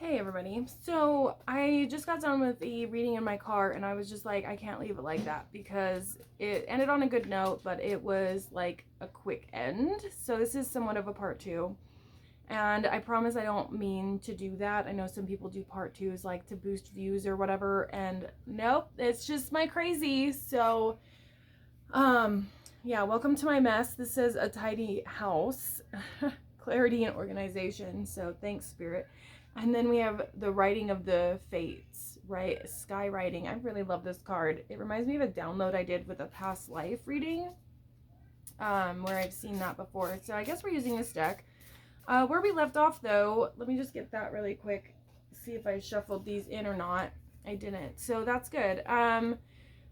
Hey everybody. So I just got done with the reading in my car and I was just like, I can't leave it like that because it ended on a good note, but it was like a quick end. So this is somewhat of a part two. And I promise I don't mean to do that. I know some people do part twos like to boost views or whatever. And nope, it's just my crazy. So, yeah, welcome to my mess. This is a tidy house, clarity and organization. So thanks, Spirit. And then we have the writing of the fates, right? Sky writing. I really love this card. It reminds me of a download I did with a past life reading, where I've seen that before. So I guess we're using this deck. Where we left off, though, let me just get that really quick. See if I shuffled these in or not. I didn't. So that's good.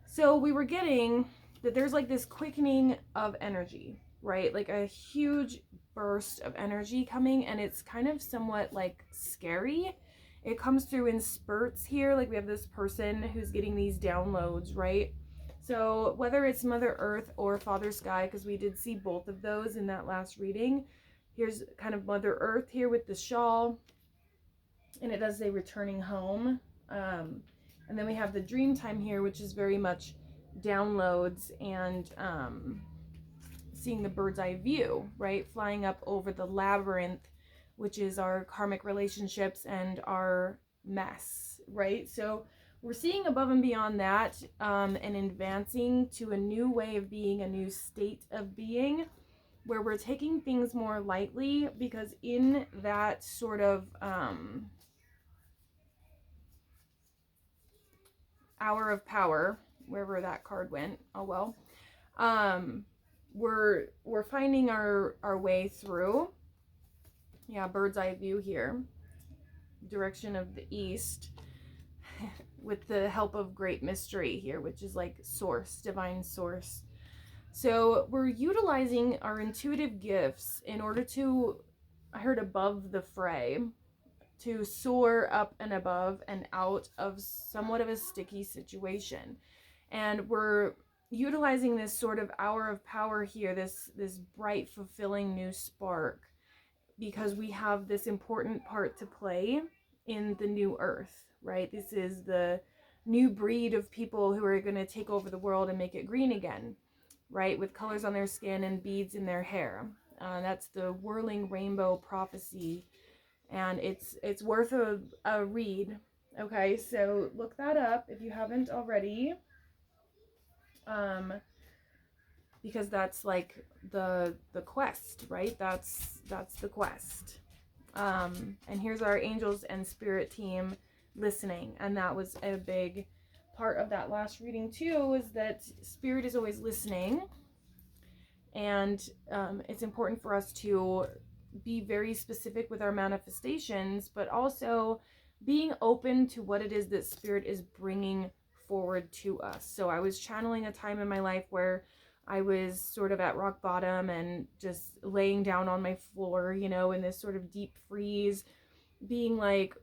So we were getting that there's like this quickening of energy, right? Like a huge burst of energy coming, and it's kind of somewhat like scary. It comes through in spurts here. Like we have this person who's getting these downloads, right? So whether it's Mother Earth or Father Sky, because we did see both of those in that last reading. Here's kind of Mother Earth here with the shawl, and it does say returning home. And then we have the dream time here, which is very much downloads and seeing the bird's eye view, right? Flying up over the labyrinth, which is our karmic relationships and our mess, right? So we're seeing above and beyond that, and advancing to a new way of being, a new state of being, where we're taking things more lightly, because in that sort of hour of power, wherever that card went, oh well, we're finding our way through. Yeah, bird's eye view here, direction of the east, with the help of great mystery here, which is like source, divine source. So we're utilizing our intuitive gifts in order to, I heard, above the fray, to soar up and above and out of somewhat of a sticky situation. And we're utilizing this sort of hour of power here, this bright, fulfilling new spark, because we have this important part to play in the new earth, right? This is the new breed of people who are going to take over the world and make it green again, right? With colors on their skin and beads in their hair. That's the Whirling Rainbow prophecy, and it's worth a read. Okay, so look that up if you haven't already, because that's like the quest, right? That's the quest. And here's our angels and spirit team listening, and that was a big part of that last reading too, is that spirit is always listening, and it's important for us to be very specific with our manifestations, but also being open to what it is that spirit is bringing forward to us. So I was channeling a time in my life where I was sort of at rock bottom and just laying down on my floor, you know, in this sort of deep freeze, being like,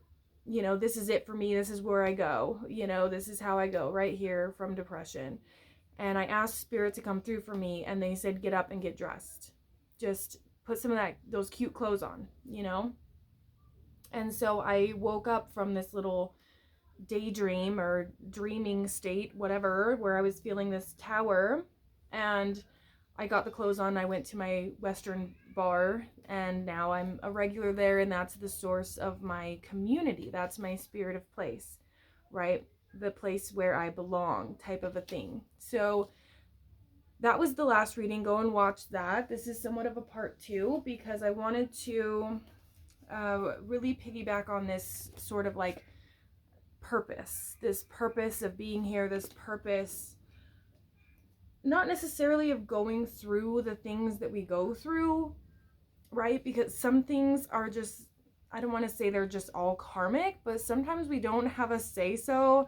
you know, this is it for me. This is where I go. You know, this is how I go right here from depression. And I asked spirit to come through for me, and they said, get up and get dressed. Just put some of those cute clothes on, you know? And so I woke up from this little daydream or dreaming state, whatever, where I was feeling this tower, and I got the clothes on. I went to my Western bar, and now I'm a regular there, and that's the source of my community. That's my spirit of place, right? The place where I belong, type of a thing. So that was the last reading. Go and watch that. This is somewhat of a part two, because I wanted to really piggyback on this sort of like purpose, this purpose of being here, this purpose not necessarily of going through the things that we go through, right? Because some things are just, I don't want to say they're just all karmic, but sometimes we don't have a say so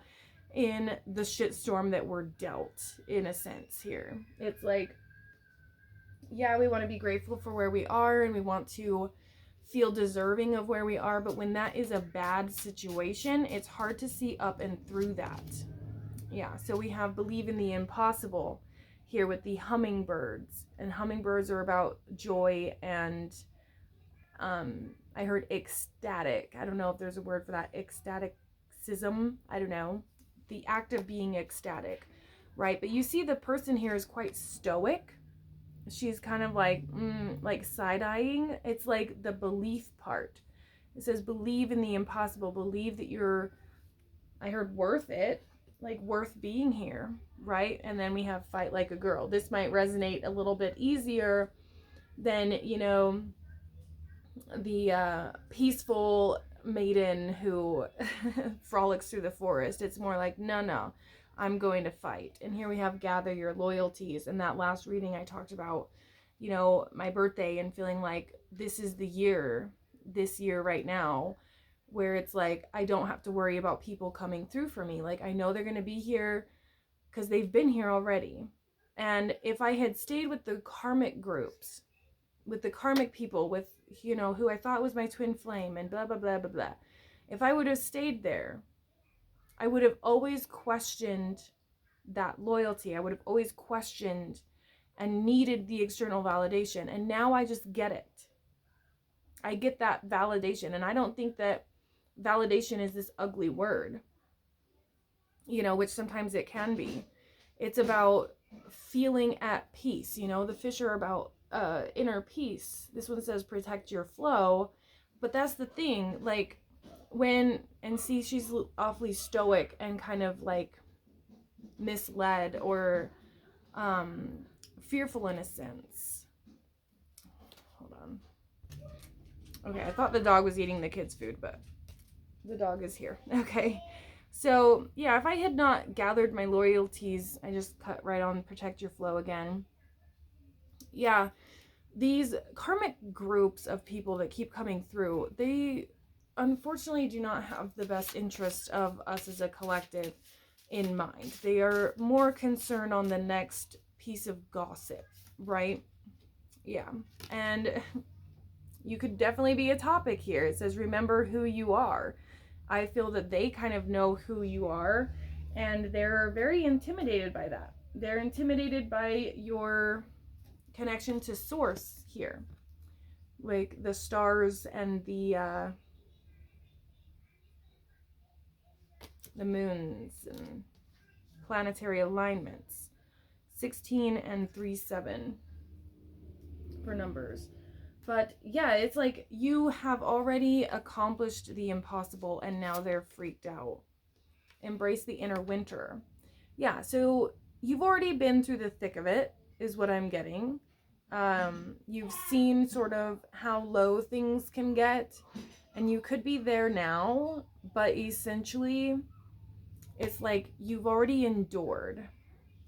in the shitstorm that we're dealt, in a sense here. It's like, yeah, we want to be grateful for where we are, and we want to feel deserving of where we are, but when that is a bad situation, it's hard to see up and through that. Yeah, so we have believe in the impossible here with the hummingbirds, and hummingbirds are about joy and I heard ecstatic. I don't know if there's a word for that. Ecstaticism. I don't know. The act of being ecstatic, right? But you see the person here is quite stoic. She's kind of like side-eyeing. It's like the belief part. It says believe in the impossible. Believe that you're, I heard worth it, like worth being here, right? And then we have fight like a girl. This might resonate a little bit easier than, you know, the peaceful maiden who frolics through the forest. It's more like, no, I'm going to fight. And here we have gather your loyalties. And that last reading I talked about, you know, my birthday and feeling like this is the year, this year right now, where it's like, I don't have to worry about people coming through for me. Like, I know they're going to be here because they've been here already. And if I had stayed with the karmic groups, with the karmic people, with, you know, who I thought was my twin flame and blah, blah, blah, blah, blah. If I would have stayed there, I would have always questioned that loyalty. I would have always questioned and needed the external validation. And now I just get it. I get that validation. And I don't think that validation is this ugly word, you know, which sometimes it can be. It's about feeling at peace. You know, the fish are about inner peace. This one says protect your flow. But that's the thing. Like when, and see, she's awfully stoic and kind of like misled or fearful in a sense. Hold on. Okay, I thought the dog was eating the kids' food, but the dog is here. Okay. So, yeah, if I had not gathered my loyalties, I just cut right on protect your flow again. Yeah, these karmic groups of people that keep coming through, they unfortunately do not have the best interest of us as a collective in mind. They are more concerned on the next piece of gossip, right? Yeah. And you could definitely be a topic here. It says, remember who you are. I feel that they kind of know who you are, and they're very intimidated by that. They're intimidated by your connection to source here, like the stars and the moons and planetary alignments. 16 and 3-7 for numbers. But yeah, it's like you have already accomplished the impossible and now they're freaked out. Embrace the inner winter. Yeah, so you've already been through the thick of it, is what I'm getting. You've seen sort of how low things can get, and you could be there now, but essentially it's like you've already endured.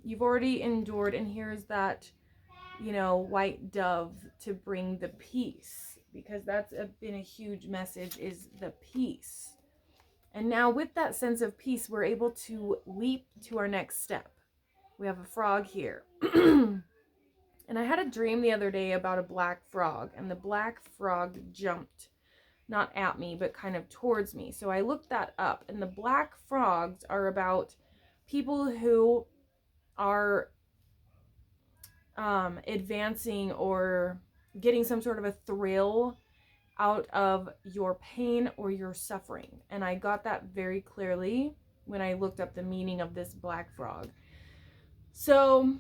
You've already endured, and here's that, you know, white dove to bring the peace, because that's been a huge message, is the peace. And now with that sense of peace, we're able to leap to our next step. We have a frog here. And I had a dream the other day about a black frog, and the black frog jumped, not at me, but kind of towards me. So I looked that up, and the black frogs are about people who are advancing or getting some sort of a thrill out of your pain or your suffering. And I got that very clearly when I looked up the meaning of this black frog. So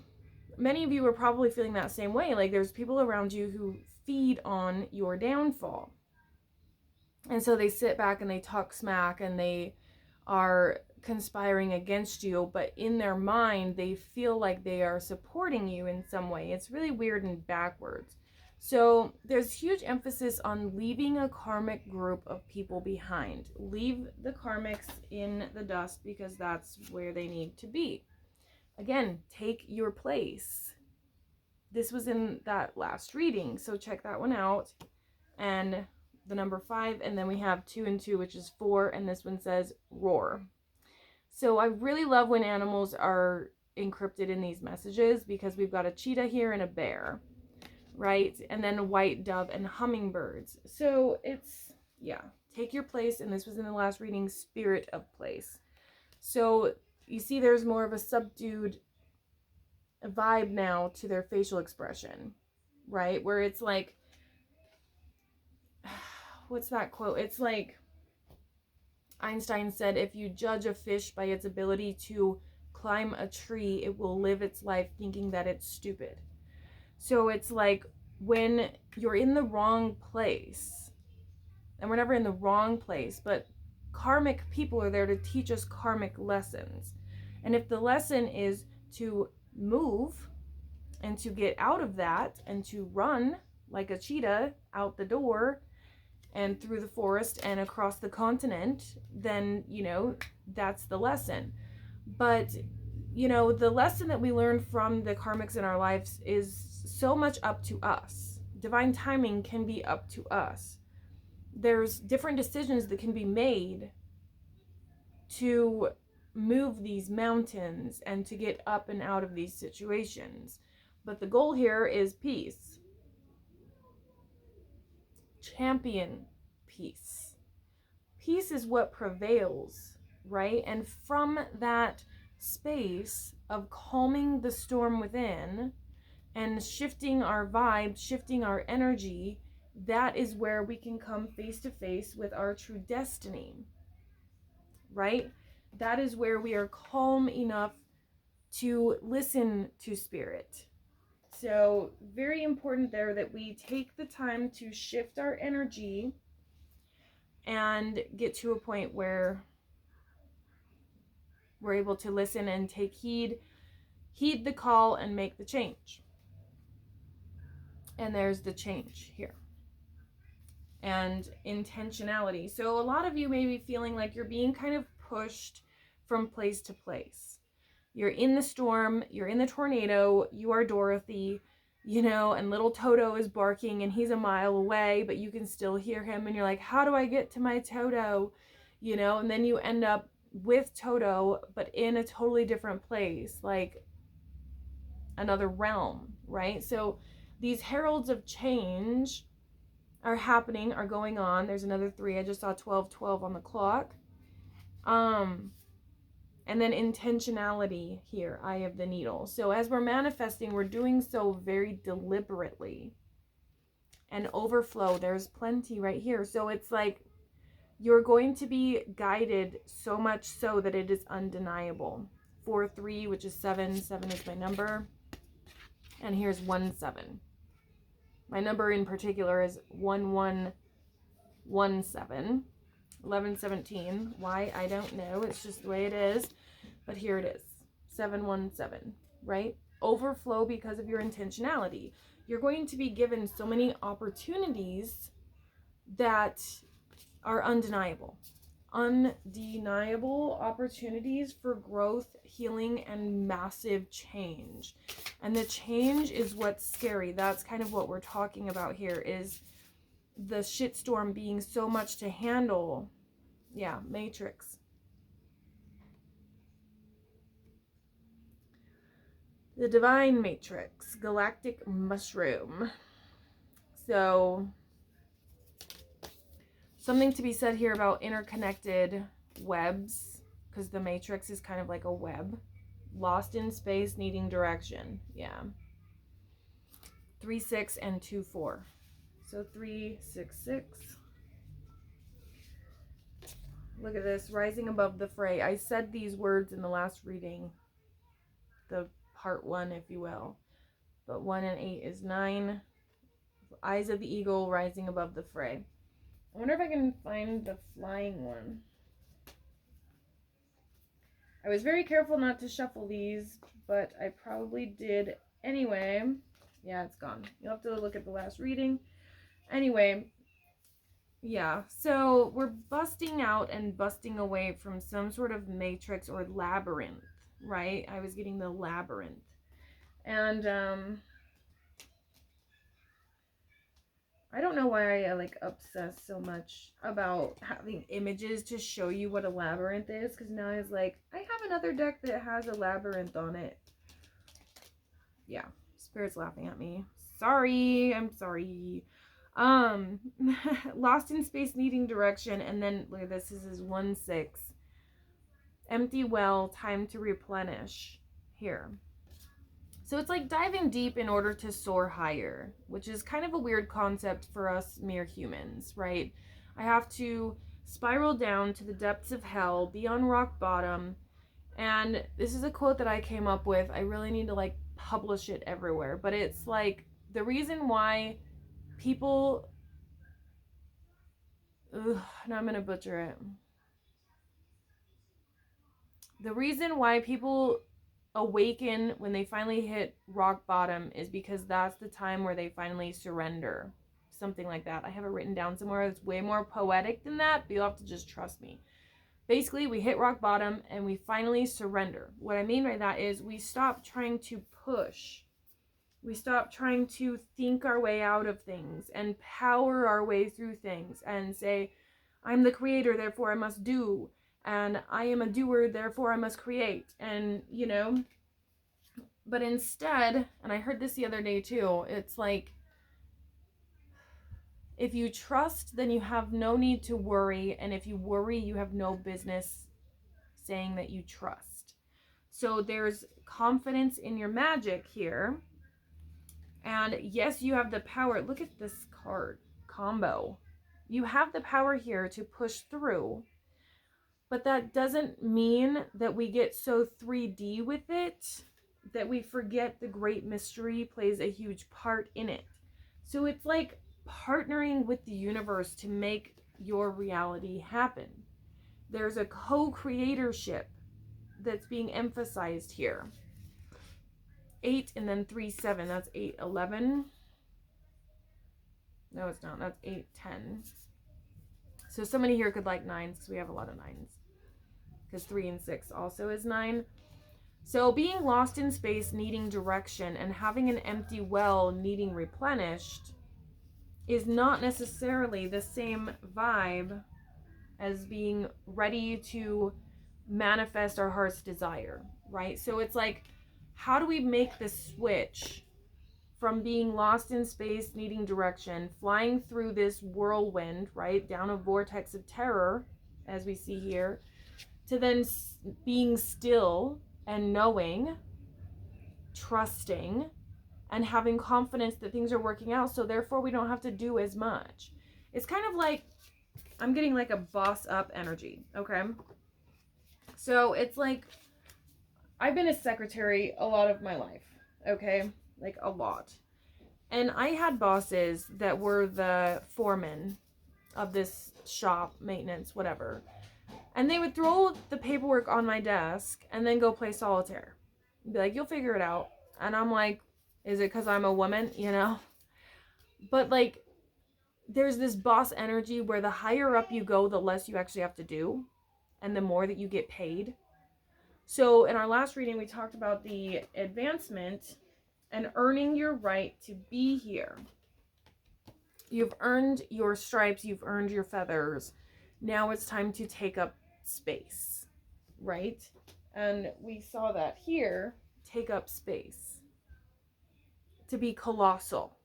many of you are probably feeling that same way. Like there's people around you who feed on your downfall. And so they sit back and they talk smack and they are conspiring against you, but in their mind, they feel like they are supporting you in some way. It's really weird and backwards. So there's huge emphasis on leaving a karmic group of people behind. Leave the karmics in the dust because that's where they need to be. Again, take your place. This was in that last reading, so check that one out. And the number 5, and then we have 2 and 2, which is 4, and this one says roar. So I really love when animals are encrypted in these messages, because we've got a cheetah here and a bear, right? And then a white dove and hummingbirds. So it's, yeah, take your place. And this was in the last reading, spirit of place. So you see there's more of a subdued vibe now to their facial expression, right? Where it's like, what's that quote? It's like Einstein said, if you judge a fish by its ability to climb a tree, it will live its life thinking that it's stupid. So it's like when you're in the wrong place, and we're never in the wrong place, but karmic people are there to teach us karmic lessons. And if the lesson is to move and to get out of that and to run like a cheetah out the door and through the forest and across the continent, then, that's the lesson. But, the lesson that we learn from the karmics in our lives is so much up to us. Divine timing can be up to us. There's different decisions that can be made to move these mountains and to get up and out of these situations. But the goal here is peace. Champion peace. Peace is what prevails, right? And from that space of calming the storm within and shifting our vibe, shifting our energy, that is where we can come face to face with our true destiny, right? That is where we are calm enough to listen to spirit. So very important there that we take the time to shift our energy and get to a point where we're able to listen and take heed the call and make the change. And there's the change here. And intentionality. So a lot of you may be feeling like you're being kind of pushed from place to place. You're in the storm, you're in the tornado, you are Dorothy, and little Toto is barking and he's a mile away, but you can still hear him and you're like, how do I get to my Toto? And then you end up with Toto, but in a totally different place, like another realm, right? So these heralds of change are happening, are going on. There's another 3. I just saw 12:12 on the clock. And then intentionality here, eye of the needle. So as we're manifesting, we're doing so very deliberately. And overflow, there's plenty right here. So it's like you're going to be guided so much so that it is undeniable. 4-3, which is 7. 7 is my number. And here's 1-7. My number in particular is 1117. 1117. Why? I don't know. It's just the way it is. But here it is. 717, right? Overflow because of your intentionality. You're going to be given so many opportunities that are undeniable. Undeniable opportunities for growth, healing, and massive change. And the change is what's scary. That's kind of what we're talking about here, is the shitstorm being so much to handle. Yeah, Matrix. The Divine Matrix, Galactic Mushroom. So, something to be said here about interconnected webs, because the Matrix is kind of like a web. Lost in space, needing direction. Yeah. 3-6 and 2-4. So 3-6-6. Look at this, rising above the fray. I said these words in the last reading, the part 1, if you will. But 1 and 8 is 9. Eyes of the eagle, rising above the fray. I wonder if I can find the flying one. I was very careful not to shuffle these, but I probably did anyway. Yeah, it's gone. You'll have to look at the last reading. Anyway, yeah, so we're busting out and busting away from some sort of matrix or labyrinth, right? I was getting the labyrinth. And I don't know why I like obsess so much about having images to show you what a labyrinth is, because now it's like, I have another deck that has a labyrinth on it. Yeah, Spirit's laughing at me. Sorry, I'm sorry. Lost in space, needing direction, and then look at this. This is 1-6. Empty well, time to replenish here. So it's like diving deep in order to soar higher, which is kind of a weird concept for us mere humans, right? I have to spiral down to the depths of hell, be on rock bottom. And this is a quote that I came up with. I really need to like publish it everywhere. But it's like the reason why people, now I'm going to butcher it. The reason why people awaken when they finally hit rock bottom is because that's the time where they finally surrender. Something like that. I have it written down somewhere. It's way more poetic than that, but you'll have to just trust me. Basically, we hit rock bottom and we finally surrender. What I mean by that is we stop trying to push. We stop trying to think our way out of things and power our way through things and say, I'm the creator, therefore I must do. And I am a doer, therefore I must create. And, you know, but instead, and I heard this the other day too, it's like, if you trust, then you have no need to worry. And if you worry, you have no business saying that you trust. So there's confidence in your magic here. And yes, you have the power. Look at this card combo. You have the power here to push through. But that doesn't mean that we get so 3D with it that we forget the great mystery plays a huge part in it. So it's like partnering with the universe to make your reality happen. There's a co-creatorship that's being emphasized here. 8 and then 3, 7. That's 8, 11. No, it's not. That's 8, 10. So somebody here could like 9s because we have a lot of 9s. Because 3 and 6 also is 9. So being lost in space, needing direction, and having an empty well needing replenished is not necessarily the same vibe as being ready to manifest our heart's desire, right? So it's like, how do we make the switch from being lost in space, needing direction, flying through this whirlwind, right, down a vortex of terror, as we see here, to then being still and knowing, trusting, and having confidence that things are working out, so therefore we don't have to do as much. It's kind of like, I'm getting like a boss up energy, okay? So it's like, I've been a secretary a lot of my life, okay? Like a lot. And I had bosses that were the foreman of this shop, maintenance, whatever. And they would throw the paperwork on my desk and then go play solitaire. Be like, you'll figure it out. And I'm like, is it because I'm a woman? You know? But like, there's this boss energy where the higher up you go, the less you actually have to do. And the more that you get paid. So in our last reading, we talked about the advancement and earning your right to be here. You've earned your stripes. You've earned your feathers. Now it's time to take up space, right? And we saw that here, take up space. To be colossal,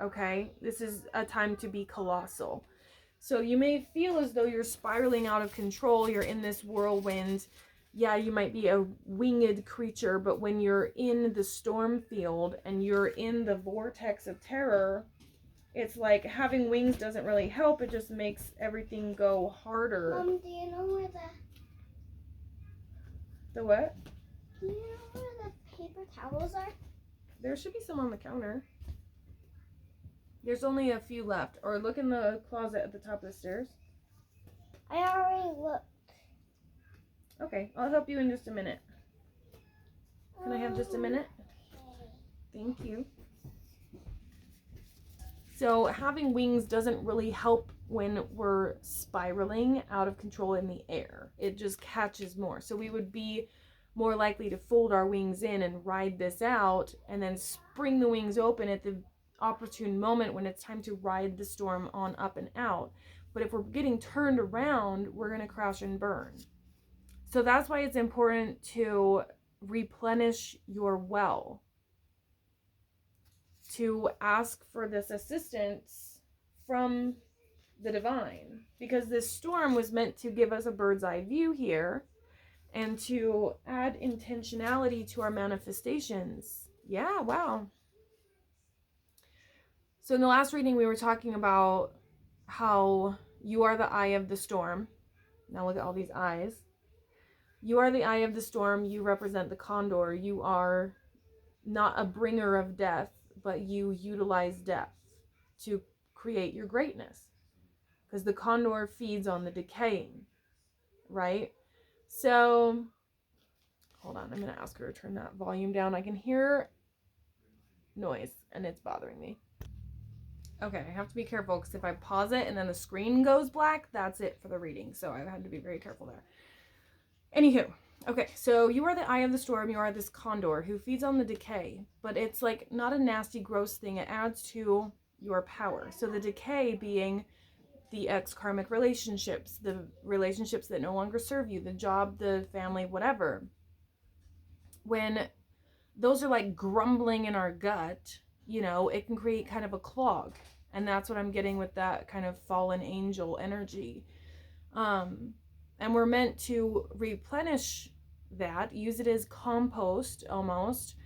okay? This is a time to be colossal. So you may feel as though you're spiraling out of control. You're in this whirlwind. Yeah, you might be a winged creature, but when you're in the storm field and you're in the vortex of terror, it's like having wings doesn't really help. It just makes everything go harder. Mom, do you know where The what? Do you know where the paper towels are? There should be some on the counter. There's only a few left. Or look in the closet at the top of the stairs. I already looked. Okay, I'll help you in just a minute. Can I have just a minute? Thank you. So having wings doesn't really help when we're spiraling out of control in the air. It just catches more. So we would be more likely to fold our wings in and ride this out and then spring the wings open at the opportune moment when it's time to ride the storm on up and out. But if we're getting turned around, we're going to crash and burn. So that's why it's important to replenish your well, to ask for this assistance from the divine, because this storm was meant to give us a bird's eye view here and to add intentionality to our manifestations. Yeah, wow. So in the last reading, we were talking about how You are the eye of the storm. Now look at all these eyes. You are the eye of the storm. You represent the condor. You are not a bringer of death, but you utilize death to create your greatness. Because the condor feeds on the decaying, right? So, hold on. I'm going to ask her to turn that volume down. I can hear noise and it's bothering me. Okay, I have to be careful because if I pause it and then the screen goes black, that's it for the reading. So I had to be very careful there. Anywho, okay, so you are the eye of the storm. You are this condor who feeds on the decay, but it's like not a nasty, gross thing. It adds to your power. So the decay being the ex-karmic relationships, the relationships that no longer serve you, the job, the family, whatever. When those are like grumbling in our gut, you know, it can create kind of a clog. And that's what I'm getting with that kind of fallen angel energy. And we're meant to replenish that, use it as compost almost.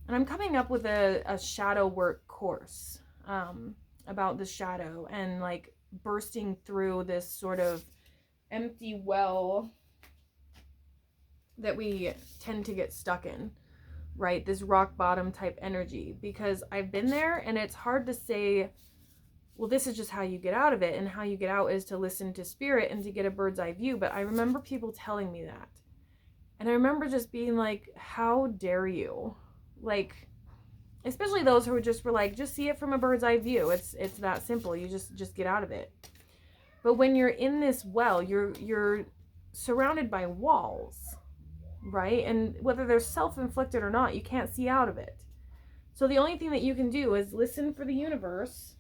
And I'm coming up with a shadow work course about the shadow and like bursting through this sort of empty well that we tend to get stuck in, right? This rock bottom type energy, because I've been there and it's hard to say, well, this is just how you get out of it. And how you get out is to listen to spirit and to get a bird's eye view. But I remember people telling me that. And I remember just being like, how dare you? Like, especially those who just were like, just see it from a bird's eye view. It's that simple. You just get out of it. But when you're in this well, you're surrounded by walls, right? And whether they're self-inflicted or not, you can't see out of it. So the only thing that you can do is listen for the universe,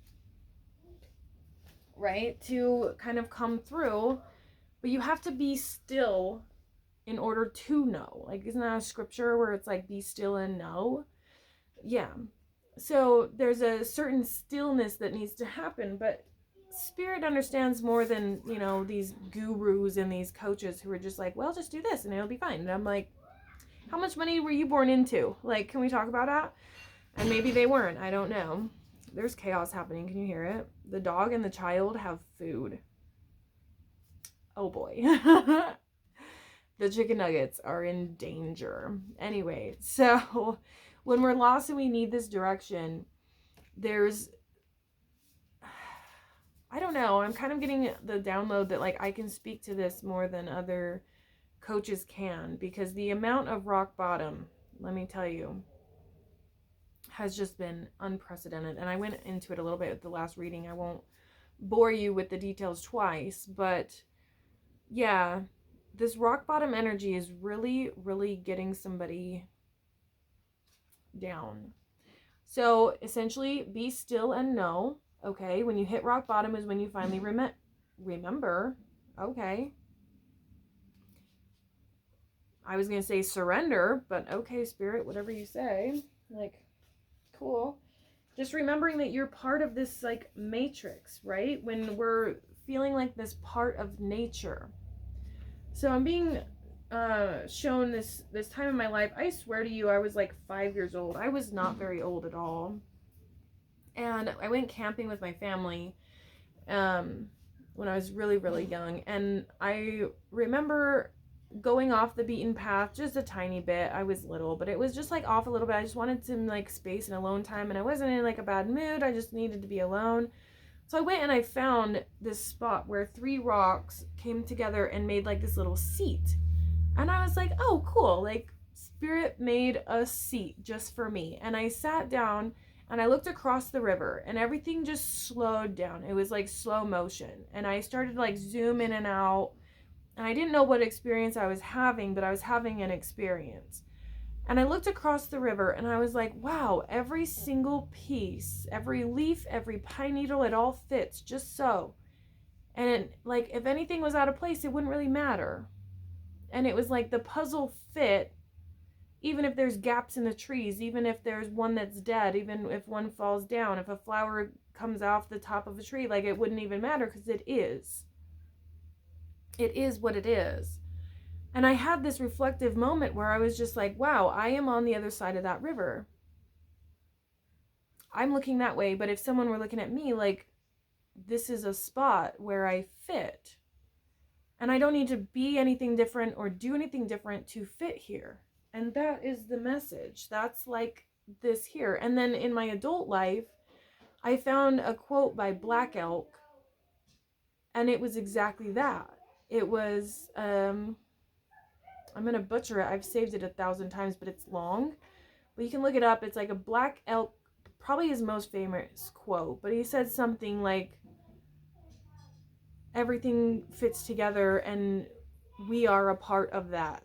right, to kind of come through. But you have to be still in order to know. Like, isn't that a scripture where it's like, be still and know? Yeah. So there's a certain stillness that needs to happen, but spirit understands more than, you know, these gurus and these coaches who are just like, well, just do this and it'll be fine. And I'm like, how much money were you born into? Like, can we talk about that? And maybe they weren't. I don't know. There's chaos happening. Can you hear it? The dog and the child have food. Oh boy. The chicken nuggets are in danger. Anyway, so when we're lost and we need this direction, there's, I don't know, I'm kind of getting the download that like I can speak to this more than other coaches can, because the amount of rock bottom, let me tell you, has just been unprecedented. And I went into it a little bit with the last reading. I won't bore you with the details twice, but yeah, this rock bottom energy is really, really getting somebody down. So essentially, be still and know. Okay, when you hit rock bottom is when you finally remember. Okay. I was going to say surrender, but okay, spirit, whatever you say. Like, cool. Just remembering that you're part of this like matrix, right? When we're feeling like this part of nature. So I'm being shown this time in my life. I swear to you, I was like 5 years old. I was not very old at all. And I went camping with my family when I was really, really young. And I remember going off the beaten path just a tiny bit. I was little, but it was just like off a little bit. I just wanted some like space and alone time, and I wasn't in like a bad mood. I just needed to be alone. So I went and I found this spot where 3 rocks came together and made like this little seat. And I was like, oh, cool. Like, spirit made a seat just for me. And I sat down and I looked across the river and everything just slowed down. It was like slow motion. And I started like zoom in and out. And I didn't know what experience I was having, but I was having an experience. And I looked across the river and I was like, wow, every single piece, every leaf, every pine needle, it all fits just so. And like, if anything was out of place, it wouldn't really matter. And it was like the puzzle fit, even if there's gaps in the trees, even if there's one that's dead, even if one falls down, if a flower comes off the top of a tree, like it wouldn't even matter because it is. It is what it is. And I had this reflective moment where I was just like, wow, I am on the other side of that river. I'm looking that way, but if someone were looking at me, like, this is a spot where I fit. And I don't need to be anything different or do anything different to fit here. And that is the message. That's like this here. And then in my adult life, I found a quote by Black Elk, and it was exactly that. It was, I'm going to butcher it. I've saved it 1,000 times, but it's long. But you can look it up. It's like a Black Elk, probably his most famous quote. But he said something like, everything fits together and we are a part of that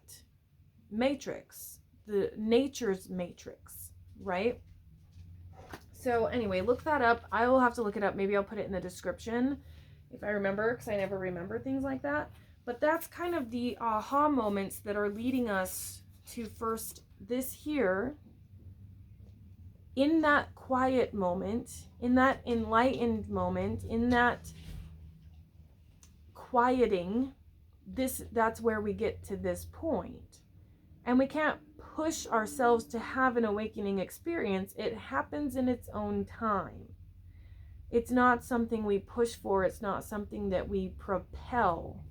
matrix, the nature's matrix, right? So anyway, look that up. I will have to look it up. Maybe I'll put it in the description if I remember, because I never remember things like that. But that's kind of the aha moments that are leading us to first this here, in that quiet moment, in that enlightened moment, in that quieting, that's where we get to this point. And we can't push ourselves to have an awakening experience. It happens in its own time. It's not something we push for. It's not something that we propel.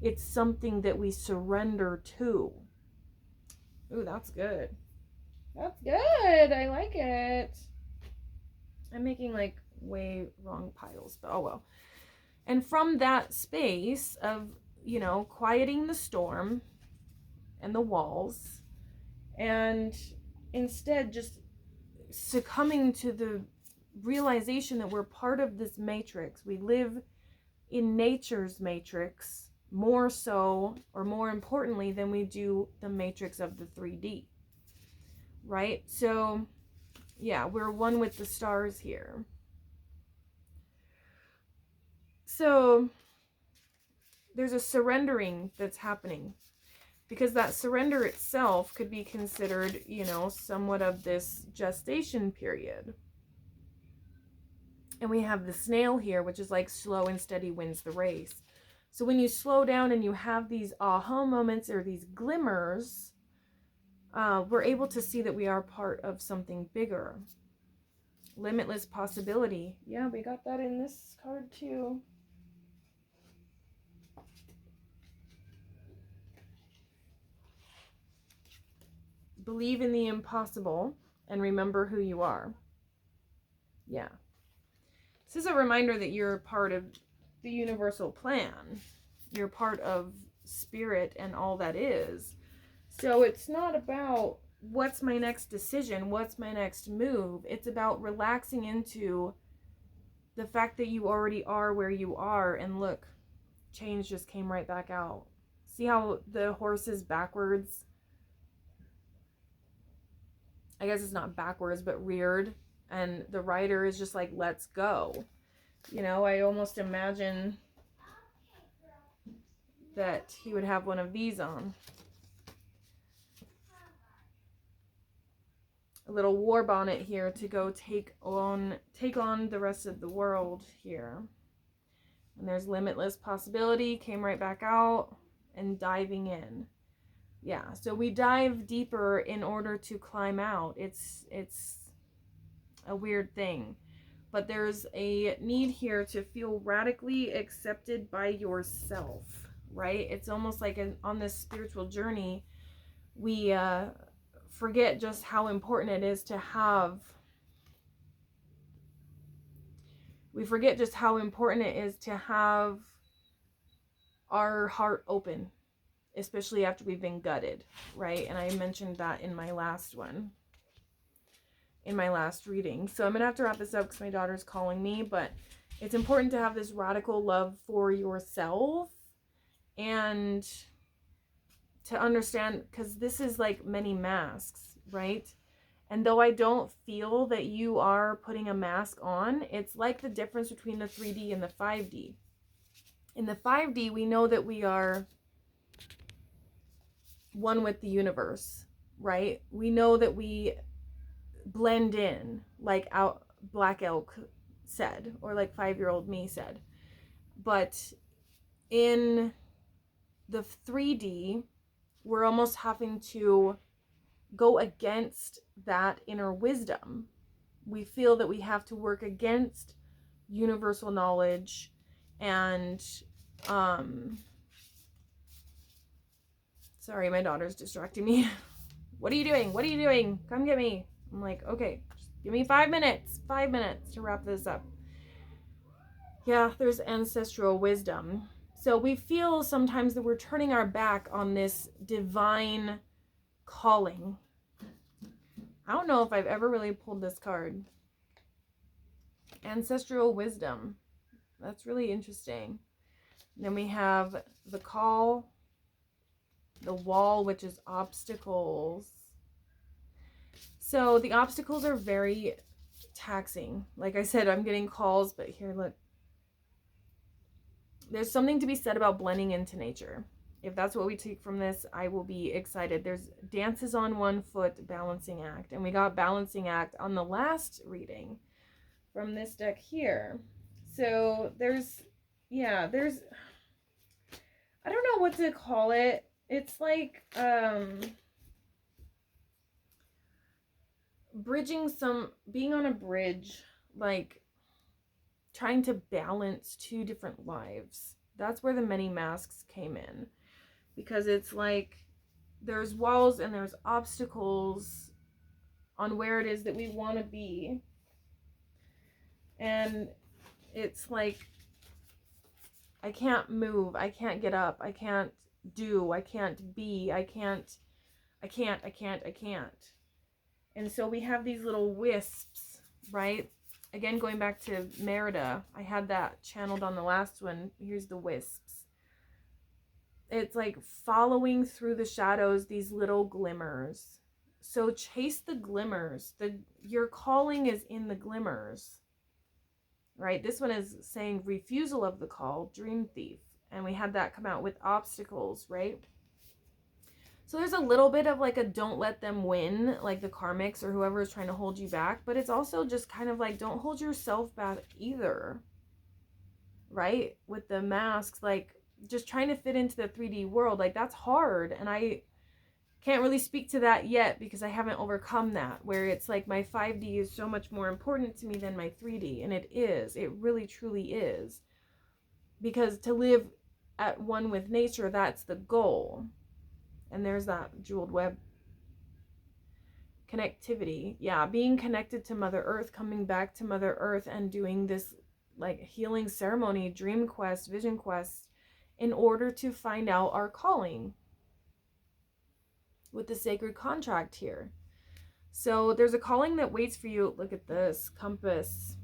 It's something that we surrender to. Ooh, that's good. That's good. I like it. I'm making like way wrong piles, but oh well. And from that space of, quieting the storm and the walls, and instead just succumbing to the realization that we're part of this matrix. We live in nature's matrix more so, or more importantly, than we do the matrix of the 3D, right? So yeah, we're one with the stars here. So there's a surrendering that's happening, because that surrender itself could be considered, somewhat of this gestation period. And we have the snail here, which is like slow and steady wins the race. So when you slow down and you have these aha moments or these glimmers, we're able to see that we are part of something bigger. Limitless possibility. Yeah, we got that in this card too. Believe in the impossible and remember who you are. Yeah. This is a reminder that you're part of the universal plan. You're part of spirit and all that is. So it's not about what's my next decision, what's my next move. It's about relaxing into the fact that you already are where you are. And look, change just came right back out. See how the horse is backwards? I guess it's not backwards, but reared. And the rider is just like, let's go. I almost imagine that he would have one of these on. A little war bonnet here to go take on the rest of the world here. And there's limitless possibility, came right back out, and diving in. Yeah, so we dive deeper in order to climb out. It's a weird thing. But there's a need here to feel radically accepted by yourself, right? It's almost like on this spiritual journey, we forget just how important it is to have. We forget just how important it is to have our heart open, especially after we've been gutted, right? And I mentioned that in my last one. In my last reading. So I'm gonna have to wrap this up because my daughter's calling me, but it's important to have this radical love for yourself and to understand, because this is like many masks, right? And though I don't feel that you are putting a mask on, it's like the difference between the 3D and the 5D. In the 5D, we know that we are one with the universe, right? We know that we blend in, like Black Elk said, or like 5-year-old me said. But in the 3D, we're almost having to go against that inner wisdom. We feel that we have to work against universal knowledge, and sorry, my daughter's distracting me. What are you doing? What are you doing? Come get me. I'm like, okay, just give me 5 minutes. 5 minutes to wrap this up. Yeah, there's ancestral wisdom. So we feel sometimes that we're turning our back on this divine calling. I don't know if I've ever really pulled this card. Ancestral wisdom. That's really interesting. Then we have the call, the wall, which is obstacles. So the obstacles are very taxing. Like I said, I'm getting calls, but here, look. There's something to be said about blending into nature. If that's what we take from this, I will be excited. There's dances on one foot, balancing act. And we got balancing act on the last reading from this deck here. So there's, I don't know what to call it. It's like being on a bridge, like trying to balance two different lives. That's where the many masks came in, because it's like there's walls and there's obstacles on where it is that we want to be, and it's like I can't move, I can't get up, I can't do, I can't be, I can't. And so we have these little wisps, right? Again, going back to Merida, I had that channeled on the last one. Here's the wisps. It's like following through the shadows, these little glimmers. So chase the glimmers. Your calling is in the glimmers, right? This one is saying refusal of the call, dream thief. And we had that come out with obstacles, right? So there's a little bit of like a don't let them win, like the karmics or whoever is trying to hold you back. But it's also just kind of like don't hold yourself back either, right? With the masks, like just trying to fit into the 3D world, like that's hard. And I can't really speak to that yet because I haven't overcome that, where it's like my 5D is so much more important to me than my 3D. And it is. It really, truly is. Because to live at one with nature, that's the goal. And there's that jeweled web. Connectivity. Yeah, being connected to Mother Earth, coming back to Mother Earth and doing this like healing ceremony, dream quest, vision quest, in order to find out our calling with the sacred contract here. So there's a calling that waits for you. Look at this compass.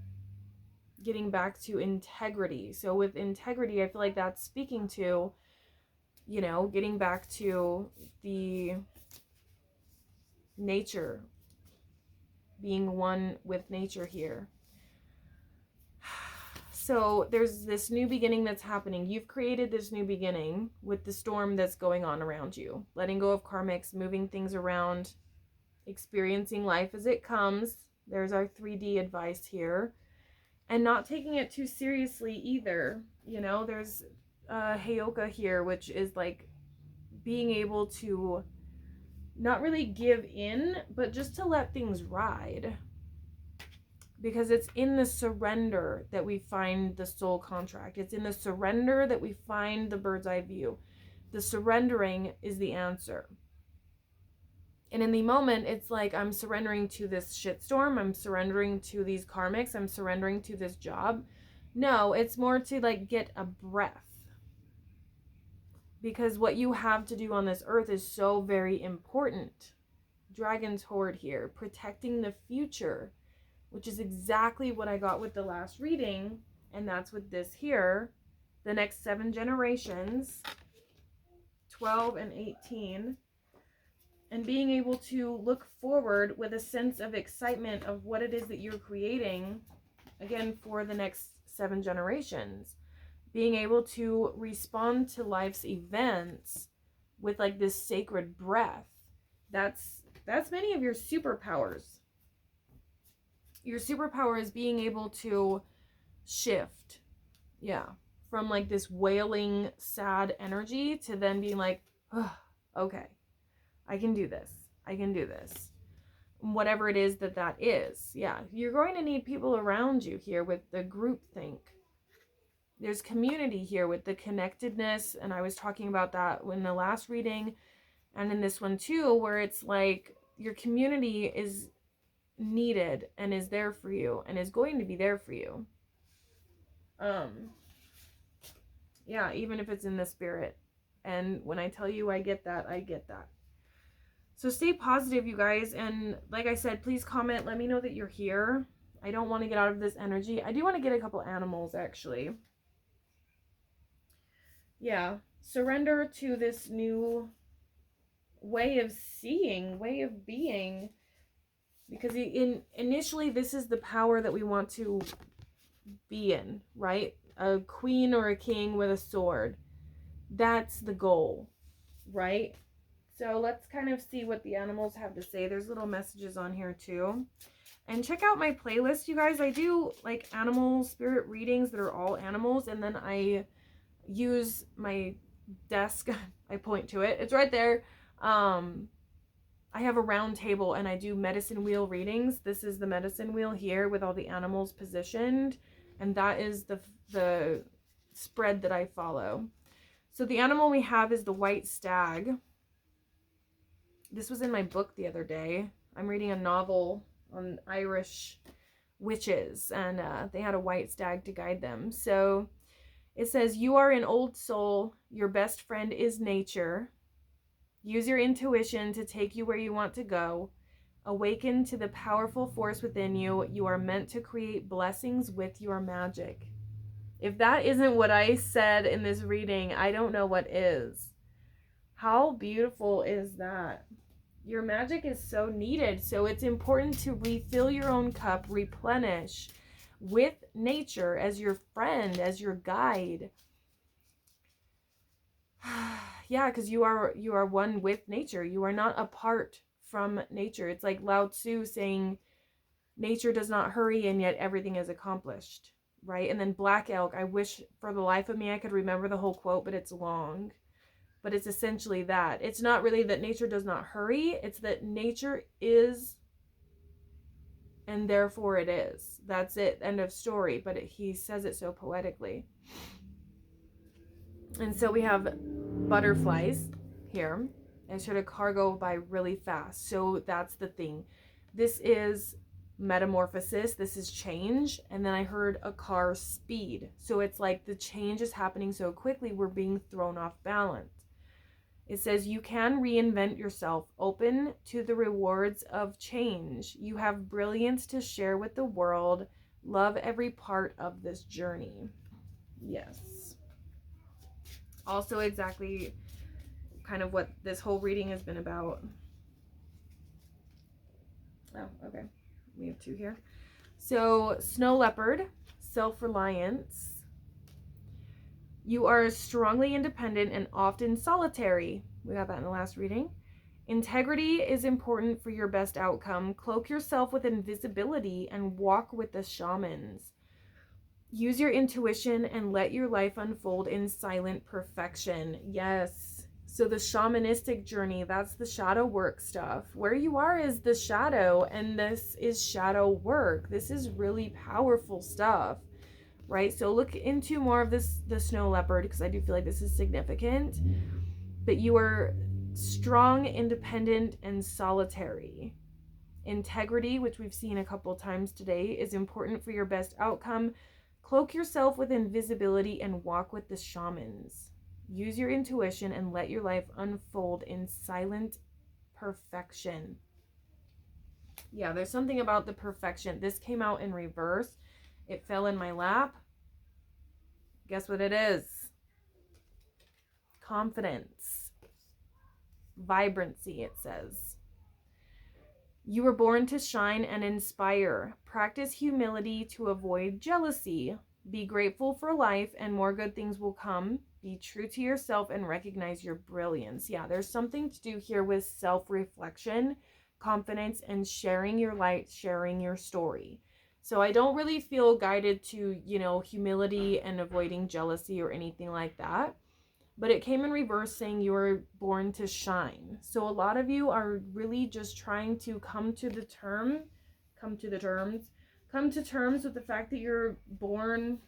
Getting back to integrity. So with integrity, I feel like that's speaking to, you know, getting back to the nature, being one with nature here. So there's this new beginning that's happening. You've created this new beginning with the storm that's going on around you. Letting go of karmics, moving things around, experiencing life as it comes. There's our 3D advice here. And not taking it too seriously either. You know, there's Heyoka here, which is like being able to not really give in, but just to let things ride. Because it's in the surrender that we find the soul contract. It's in the surrender that we find the bird's eye view. The surrendering is the answer. And in the moment, it's like I'm surrendering to this shitstorm. I'm surrendering to these karmics. I'm surrendering to this job. No, it's more to like get a breath. Because what you have to do on this earth is so very important. Dragon's Horde here, protecting the future, which is exactly what I got with the last reading. And that's with this here. The next 7 generations, 12 and 18. And being able to look forward with a sense of excitement of what it is that you're creating, again, for the next 7 generations. Being able to respond to life's events with like this sacred breath. That's many of your superpowers. Your superpower is being able to shift. Yeah. From like this wailing, sad energy to then being like, oh, okay. I can do this. I can do this. whatever it is that is. Yeah, you're going to need people around you here with the group think. There's community here with the connectedness, and I was talking about that in the last reading and in this one too, where it's like your community is needed and is there for you and is going to be there for you. Yeah, even if it's in the spirit. And when I tell you I get that, I get that. So stay positive, you guys. And like I said, please comment. Let me know that you're here. I don't want to get out of this energy. I do want to get a couple animals, actually. Yeah. Surrender to this new way of seeing, way of being. Because initially, this is the power that we want to be in, right? A queen or a king with a sword. That's the goal, right? So let's kind of see what the animals have to say. There's little messages on here too. And check out my playlist, you guys. I do like animal spirit readings that are all animals. And then I use my desk. I point to it. It's right there. I have a round table and I do medicine wheel readings. This is the medicine wheel here with all the animals positioned. And that is the spread that I follow. So the animal we have is the white stag. This was in my book the other day. I'm reading a novel on Irish witches, and they had a white stag to guide them. So it says, you are an old soul. Your best friend is nature. Use your intuition to take you where you want to go. Awaken to the powerful force within you. You are meant to create blessings with your magic. If that isn't what I said in this reading, I don't know what is. How beautiful is that? Your magic is so needed. So it's important to refill your own cup, replenish with nature as your friend, as your guide. Yeah, because you are one with nature. You are not apart from nature. It's like Lao Tzu saying, nature does not hurry and yet everything is accomplished, right? And then Black Elk, I wish for the life of me I could remember the whole quote, but it's long. But it's essentially that. It's not really that nature does not hurry. It's that nature is, and therefore it is. That's it. End of story. But he says it so poetically. And so we have butterflies here. And should a car go by really fast? So that's the thing. This is metamorphosis. This is change. And then I heard a car speed. So it's like the change is happening so quickly, we're being thrown off balance. It says you can reinvent yourself, open to the rewards of change. You have brilliance to share with the world. Love every part of this journey. Yes. Also exactly kind of what this whole reading has been about. Oh, okay. We have two here. So, snow leopard, self-reliance. You are strongly independent and often solitary. We got that in the last reading. Integrity is important for your best outcome. Cloak yourself with invisibility and walk with the shamans. Use your intuition and let your life unfold in silent perfection. Yes. So the shamanistic journey, that's the shadow work stuff. Where you are is the shadow, and this is shadow work. This is really powerful stuff. Right? So look into more of the snow leopard, because I do feel like this is significant. But you are strong, independent, and solitary. Integrity, which we've seen a couple times today, is important for your best outcome. Cloak yourself with invisibility and walk with the shamans. Use your intuition and let your life unfold in silent perfection. Yeah, there's something about the perfection. This came out in reverse. It fell in my lap. Guess what it is? Confidence. Vibrancy, it says. You were born to shine and inspire. Practice humility to avoid jealousy. Be grateful for life and more good things will come. Be true to yourself and recognize your brilliance. Yeah, there's something to do here with self-reflection, confidence, and sharing your light, sharing your story. So I don't really feel guided to, humility and avoiding jealousy or anything like that. but it came in reverse saying you were born to shine. So a lot of you are really just trying to come to terms with the fact that you're born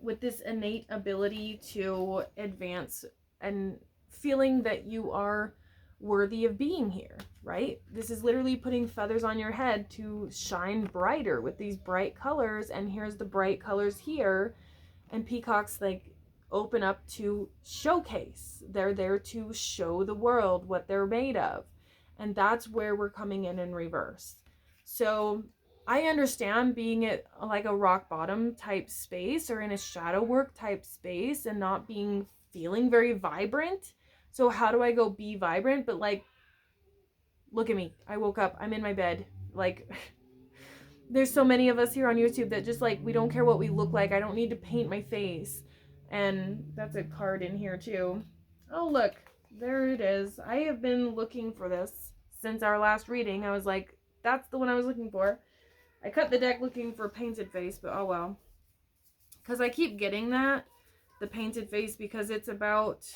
with this innate ability to advance and feeling that you are worthy of being here, right? This is literally putting feathers on your head to shine brighter with these bright colors, and here's the bright colors here, and peacocks like open up to showcase. They're there to show the world what they're made of, and that's where we're coming in reverse. So I understand being at like a rock bottom type space or in a shadow work type space and not feeling very vibrant. So how do I go be vibrant? But like, look at me. I woke up. I'm in my bed. Like, there's so many of us here on YouTube that just like, we don't care what we look like. I don't need to paint my face. And that's a card in here too. Oh, look. There it is. I have been looking for this since our last reading. I was like, that's the one I was looking for. I cut the deck looking for painted face, but oh well. Because I keep getting that, the painted face, because it's about,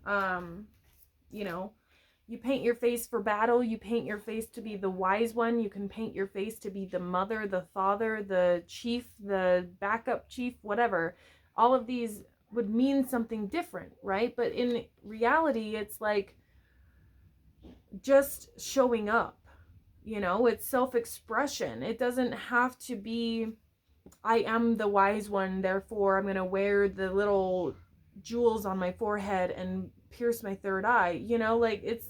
you know, you paint your face for battle. You paint your face to be the wise one. You can paint your face to be the mother, the father, the chief, the backup chief, whatever. All of these would mean something different, right? But in reality, it's like just showing up. You know, it's self-expression. It doesn't have to be, I am the wise one, therefore I'm going to wear the little jewels on my forehead and pierce my third eye. You know, like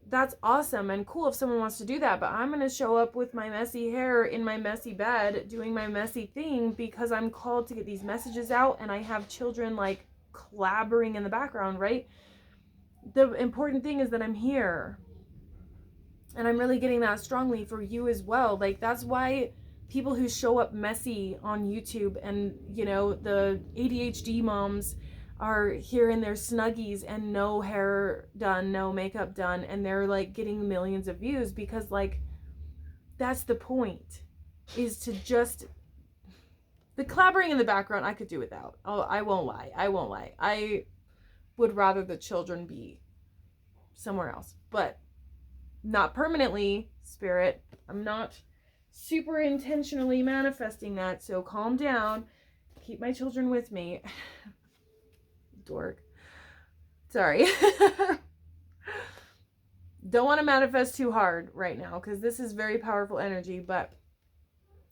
that's awesome and cool if someone wants to do that, but I'm going to show up with my messy hair in my messy bed doing my messy thing because I'm called to get these messages out, and I have children like clabbering in the background, right? The important thing is that I'm here. And I'm really getting that strongly for you as well. Like, that's why people who show up messy on YouTube and, you know, the ADHD moms are here in their Snuggies and no hair done, no makeup done, and they're like getting millions of views because, like, that's the point, is to just, the clabbering in the background I could do without. Oh, I won't lie. I would rather the children be somewhere else, but not permanently, Spirit. I'm not super intentionally manifesting that, so calm down. Keep my children with me. Dork. Sorry. Don't want to manifest too hard right now because this is very powerful energy, but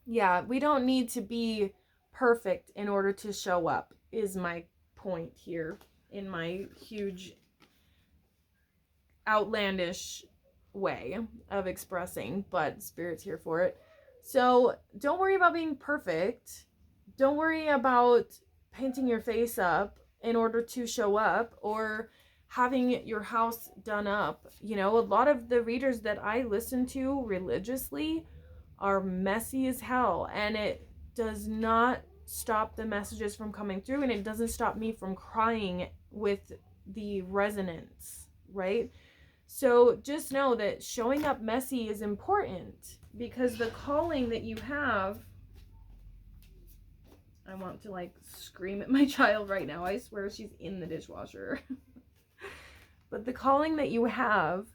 yeah, we don't need to be perfect in order to show up, is my point here in my huge outlandish way of expressing, but Spirit's here for it. So don't worry about being perfect. Don't worry about painting your face up in order to show up or having your house done up. You know, a lot of the readers that I listen to religiously are messy as hell, and it does not stop the messages from coming through, and it doesn't stop me from crying with the resonance, right? So just know that showing up messy is important because the calling that you have, I want to like scream at my child right now. I swear she's in the dishwasher. But the calling that you have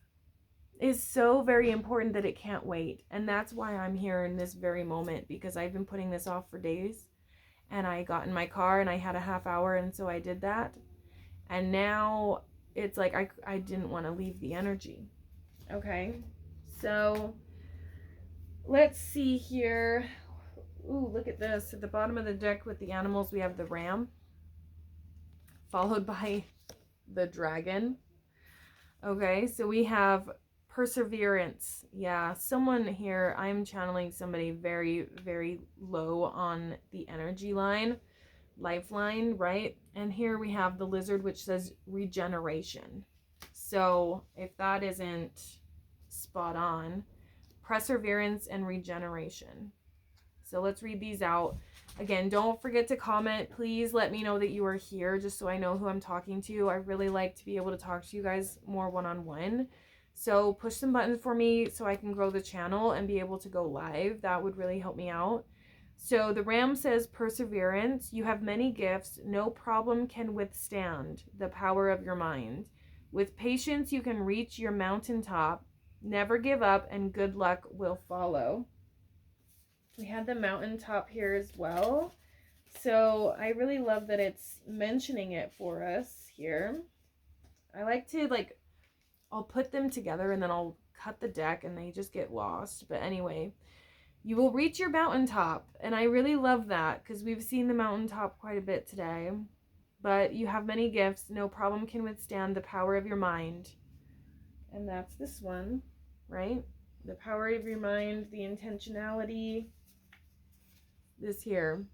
is so very important that it can't wait. And that's why I'm here in this very moment, because I've been putting this off for days. And I got in my car and I had a half hour, and so I did that. And now it's like I didn't want to leave the energy. Okay, so let's see here. Ooh, look at this. At the bottom of the deck with the animals, we have the ram, followed by the dragon. Okay, so we have perseverance. Yeah, someone here, I'm channeling somebody very, very low on the energy line. Lifeline, right? And here we have the lizard, which says regeneration. So if that isn't spot on, perseverance and regeneration. So let's read these out. Again, don't forget to comment. Please let me know that you are here, just so I know who I'm talking to. I really like to be able to talk to you guys more one-on-one. So push some buttons for me so I can grow the channel and be able to go live. That would really help me out. So the ram says perseverance. You have many gifts. No problem can withstand the power of your mind. With patience, you can reach your mountaintop. Never give up, and good luck will follow. We had the mountaintop here as well. So I really love that it's mentioning it for us here. I like to, like, I'll put them together and then I'll cut the deck and they just get lost. But anyway, you will reach your mountaintop. And I really love that because we've seen the mountaintop quite a bit today. But you have many gifts. No problem can withstand the power of your mind. And that's this one, right? The power of your mind, the intentionality. This here.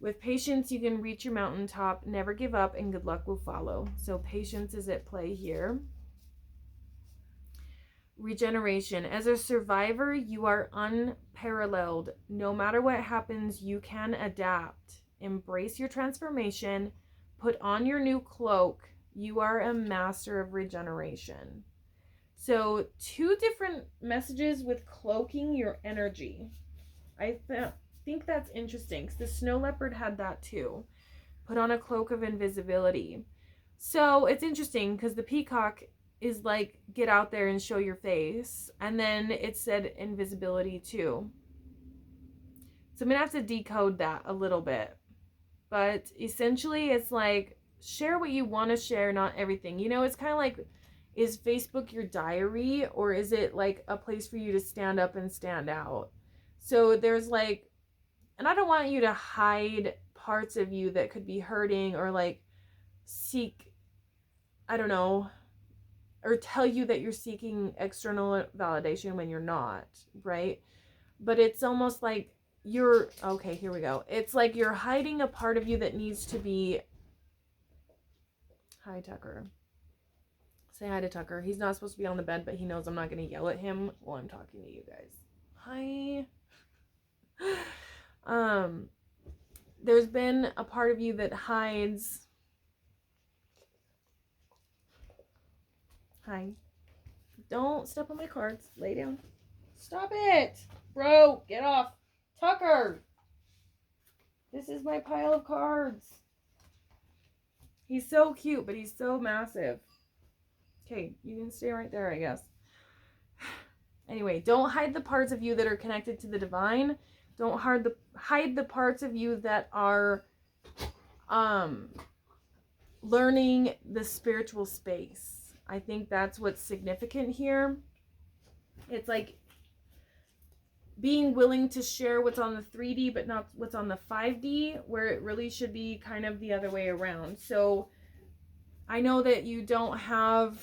With patience, you can reach your mountaintop. Never give up, and good luck will follow. So patience is at play here. Regeneration. As a survivor, you are unparalleled. No matter what happens, you can adapt. Embrace your transformation. Put on your new cloak. You are a master of regeneration. So 2 different messages with cloaking your energy. I think that's interesting because the snow leopard had that too. Put on a cloak of invisibility. So it's interesting because the peacock is like, get out there and show your face. And then it said invisibility too. So I'm going to have to decode that a little bit. But essentially it's like, share what you want to share, not everything. You know, it's kind of like, is Facebook your diary, or is it like a place for you to stand up and stand out? So there's like, and I don't want you to hide parts of you that could be hurting or like seek, I don't know, or tell you that you're seeking external validation when you're not, right? But it's almost like you're, okay, here we go. It's like you're hiding a part of you that needs to be, hi Tucker. Say hi to Tucker. He's not supposed to be on the bed, but he knows I'm not going to yell at him while I'm talking to you guys. Hi. There's been a part of you that hides. Hi. Don't step on my cards. Lay down. Stop it. Bro, get off. Tucker. This is my pile of cards. He's so cute, but he's so massive. Okay, you can stay right there, I guess. Anyway, don't hide the parts of you that are connected to the divine. Don't hide the parts of you that are learning the spiritual space. I think that's what's significant here. It's like being willing to share what's on the 3D but not what's on the 5D, where it really should be kind of the other way around. So I know that you don't have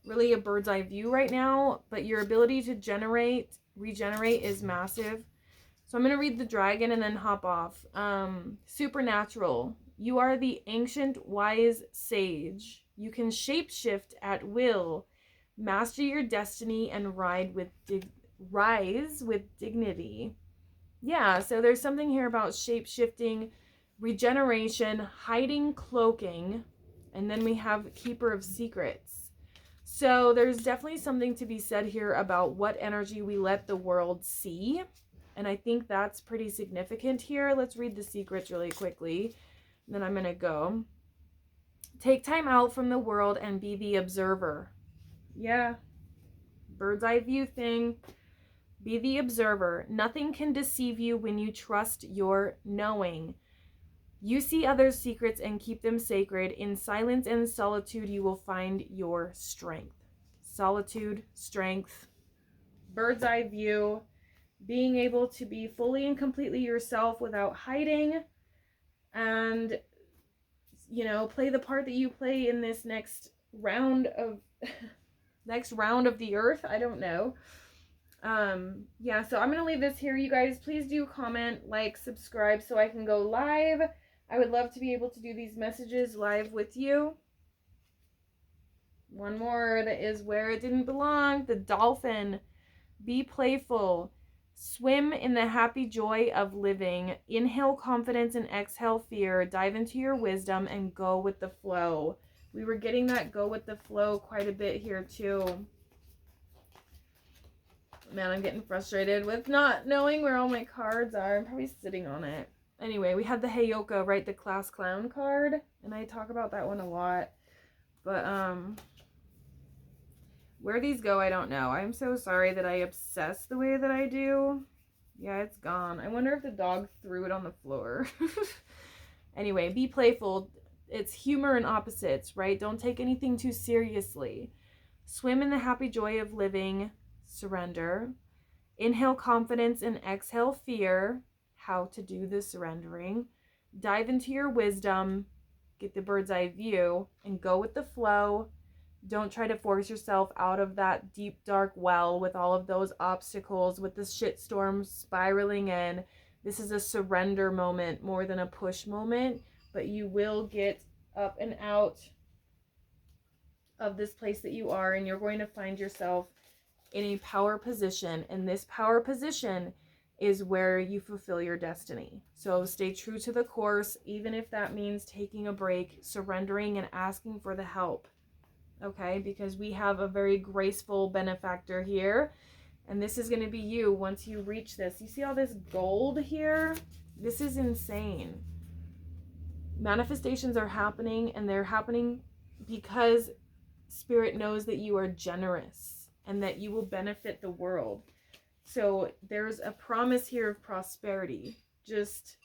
really a bird's eye view right now, but your ability to regenerate is massive. So I'm going to read the dragon and then hop off. Supernatural. You are the ancient wise sage. You can shapeshift at will, master your destiny, and rise with dignity. Yeah, so there's something here about shapeshifting, regeneration, hiding, cloaking, and then we have keeper of secrets. So there's definitely something to be said here about what energy we let the world see. And I think that's pretty significant here. Let's read the secrets really quickly. Then I'm going to go. Take time out from the world and be the observer. Yeah. Bird's eye view thing. Be the observer. Nothing can deceive you when you trust your knowing. You see others' secrets and keep them sacred. In silence and solitude, you will find your strength. Solitude, strength, bird's eye view, being able to be fully and completely yourself without hiding, and, you know, play the part that you play in this next round of the earth. I don't know. Yeah, so I'm going to leave this here. You guys, please do comment, like, subscribe so I can go live. I would love to be able to do these messages live with you. One more that is where it didn't belong. The dolphin. Be playful. Swim in the happy joy of living. Inhale confidence and exhale fear. Dive into your wisdom and go with the flow. We were getting that go with the flow quite a bit here too. Man, I'm getting frustrated with not knowing where all my cards are. I'm probably sitting on it. Anyway, we had the Heyoka, right? The class clown card. And I talk about that one a lot. But, where these go, I don't know. I'm so sorry that I obsess the way that I do. Yeah, it's gone. I wonder if the dog threw it on the floor. Anyway, be playful. It's humor and opposites, right? Don't take anything too seriously. Swim in the happy joy of living. Surrender. Inhale confidence and exhale fear. How to do the surrendering. Dive into your wisdom. Get the bird's eye view and go with the flow. Don't try to force yourself out of that deep, dark well with all of those obstacles, with the shitstorm spiraling in. This is a surrender moment more than a push moment, but you will get up and out of this place that you are, and you're going to find yourself in a power position. And this power position is where you fulfill your destiny. So stay true to the course, even if that means taking a break, surrendering, and asking for the help. Okay, because we have a very graceful benefactor here, and this is going to be you once you reach this. You see all this gold here? This is insane. Manifestations are happening, and they're happening because Spirit knows that you are generous and that you will benefit the world. So there's a promise here of prosperity. Just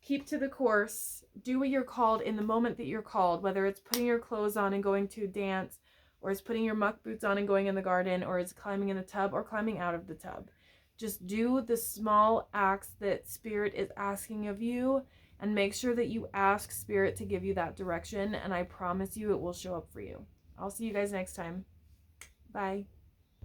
keep to the course. Do what you're called in the moment that you're called, whether it's putting your clothes on and going to a dance, or it's putting your muck boots on and going in the garden, or it's climbing in the tub or climbing out of the tub. Just do the small acts that Spirit is asking of you, and make sure that you ask Spirit to give you that direction, and I promise you it will show up for you. I'll see you guys next time. Bye.